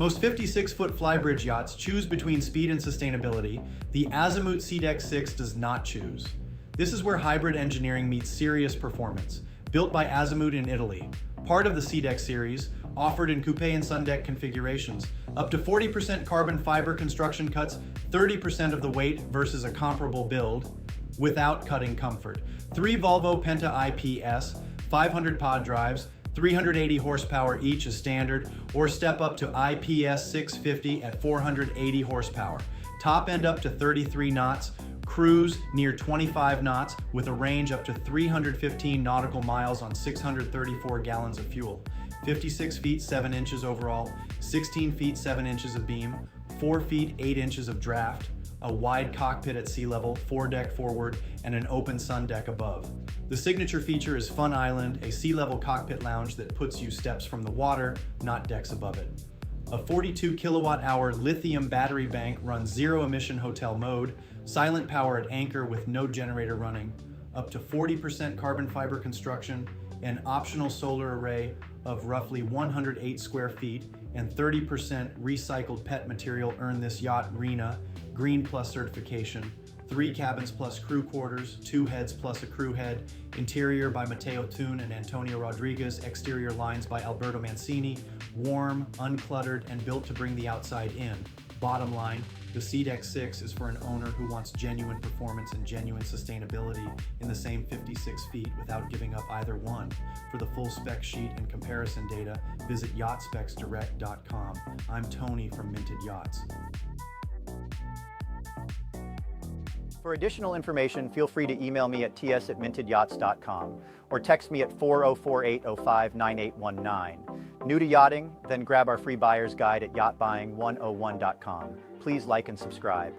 Most 56-foot Flybridge yachts choose between speed and sustainability. The Azimut Seadeck 6 does not choose. This is where hybrid engineering meets serious performance. Built by Azimut in Italy, part of the Seadeck series, offered in coupe and sundeck configurations, up to 40% carbon fiber construction cuts 30% of the weight versus a comparable build without cutting comfort. 3 Volvo Penta IPS, 500 pod drives, 380 horsepower each is standard, or step up to IPS 650 at 480 horsepower. Top end up to 33 knots, cruise near 25 knots with a range up to 315 nautical miles on 634 gallons of fuel. 56 feet 7 inches overall, 16 feet 7 inches of beam, 4 feet 8 inches of draft, a wide cockpit at sea level, foredeck forward, and an open sun deck above. The signature feature is Fun Island, a sea-level cockpit lounge that puts you steps from the water, not decks above it. A 42 kilowatt-hour lithium battery bank runs zero-emission hotel mode, silent power at anchor with no generator running, up to 40% carbon fiber construction, an optional solar array of roughly 108 square feet, and 30% recycled PET material earn this yacht RINA Green Plus certification. 3 cabins plus crew quarters, 2 heads plus a crew head, interior by Matteo Thun and Antonio Rodriguez, exterior lines by Alberto Mancini, warm, uncluttered, and built to bring the outside in. Bottom line, the Seadeck 6 is for an owner who wants genuine performance and genuine sustainability in the same 56 feet without giving up either one. For the full spec sheet and comparison data, visit yachtspecsdirect.com. I'm Tony from Minted Yachts. For additional information, feel free to email me at ts@mintedyachts.com or text me at 404-805-9819. New to yachting? Then grab our free buyer's guide at yachtbuying101.com. Please like and subscribe.